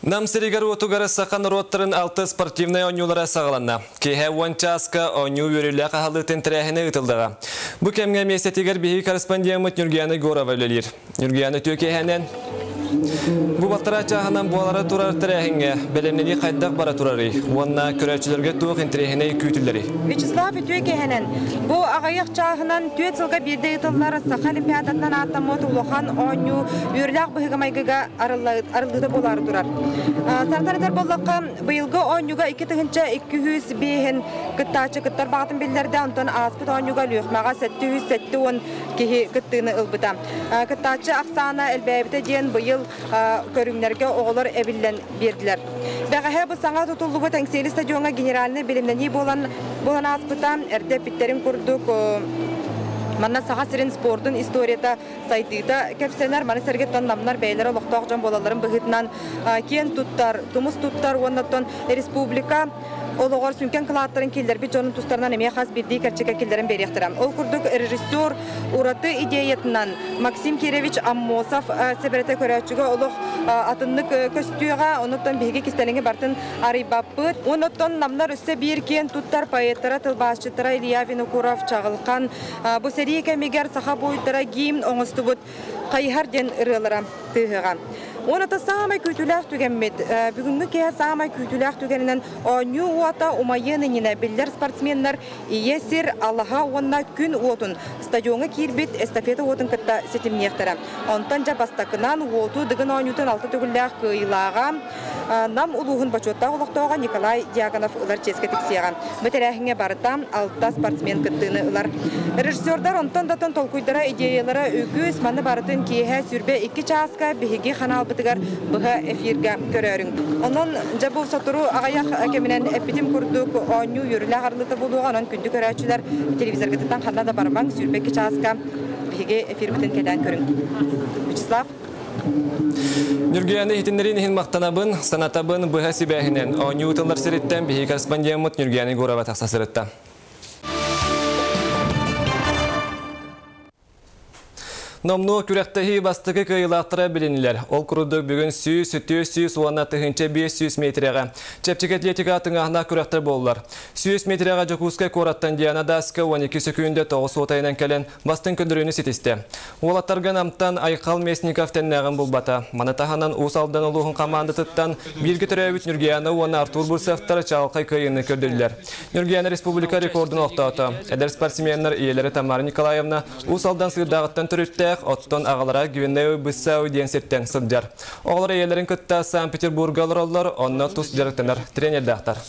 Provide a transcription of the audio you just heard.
Намсыригар отугары сақан роттарын алты спортивный ойнулары сағыланна. Кейхе уанчаска ойну өрілі қағалытын тірәхіне ұтылдыға. Бұ кәмге месетігер бейі корреспондиямыт Нүргияны Горова өлелер. Нүргияны төкейхенен Бу баттара чағынан буалары турар тірәхінге бәлемнені қайдақ бара турары. Онна көрәтшілерге туық интерехіне күйтілдері. Вячеслав төкейхенен Бу ағайық чағынан төт сылға берді ұтылар Сақа Олимпиададан аттамот ұлыған ойну өріліғ бұғымайгыға арылыды болары турар. Сартарыдар болыққа бұйылғы ойнуға 200 бейін күттачы күттар бағытын белдерді онтан аспыт ойнуға лүйіқмаға 700-710 кейі күттіні ұлбыта. Күттачы ақсана әлбәйбіті дейін бұйыл көріңлерге оғылар әбілден берділер. Бәғәхе бұл саңа тұтылы бұ тәңсейлі стадионға генералыны білімдені болан аспыта әрді біттерін күрдік. Манна саға сирен спортын историята сайтыда кәпсенер маны сәргеттен намнар бәйлері лоқтақ жан болаларын бұғытынан кен тұттар, тұмыс тұттар, оннаттан республика олығыр сүнкен қылаттарын келдер бет жонын тұстарынан әме қаз бірдей кәрчеке келдерін беректірім. Ол күрдік режиссер ұраты идеятынан Максим Киревич Аммосов сәбіреті көрәтшігі олық атынлық көстүйіға, оныттан бейге кестеліңі бартын арибаппыт. Оныттан намнар үсі бір кен тұттар поэттара, тылбашчытара Илья Винокуров чағылқан. Бұл сәрі екемегер сақа бойыттара геймн оңысты бұд қайхар ден ұрылыра тұғыға. Онаты самай күйтіләқ түгенмет. Бүгінгі кея самай күйтіләқ түгенінен ойну уата умайынынына білдер спортсменлер иесір Аллаға онна күн уотын. Стадионы кирбет эстафета уотын кітті сетімнектірі. Онтан жабастақынан уоту дығын ойнутын алты түгіләқ кыйлаға нам улуғын бачоттақ ұлықтауға Николай Диагонов ұлар ческе тіксеған. Бөтерәхіңе барытам алта спортсмен кіттіні ұлар. Режиссердар онтан датын толкуйдара идеялары үгіз маны барытын кейхе сүрбе 2 часка бігеге қанал бұтығар бұға эфирға көрерің. Онын жабу сатыру ағаяқ әкемінен әппетім күрдік ойну үрілі ғарлыты болуға онын күнді көрәтшілер телевизор ғыттан қанада барбаң сүрбе 2 часка бігеге эфир бұтын кәден көрің. Вячеслав Нүргияны хитинлерин хин мақтанабын, санатабын бұға сибәхінен. Ойну ұтылар сіріттен бейі корреспондиямыт Нүргияны Горова тақса сірітті. Номну күрәқтәхи бастығы кыйлақтыра білінілер. Ол күрудық бүгін 100-400 уанна тұхынча 500 метріға. Чәпчік атлетика атыңағына күрәқтір болылар. 100 метріға жокуска кораттан Диана Даска 12 секунде 9 отайынан кәлін бастың күндіріні сетісті. Ол аттарған амттан Айқал Месников тәннәғын бұл бата. Манатаханан ұсалдан ұлығын қаманды тұттан білгі түрәуіт Нүргияны уанна Артур Бурсевтар чалқай күйіні көрділер. Нүргияны республика рекордын оқтауты. Әдер спортсменлер иелері Тамара Николаевна ұсалдан сырдағыттан түріттәқ оттон ағалара Гвинеу Быссау ден сеттен сылджар. Оғылар иелерін күтті Санкт-Петербурга олар, онна тұс жарықтанар тренерді ақтар.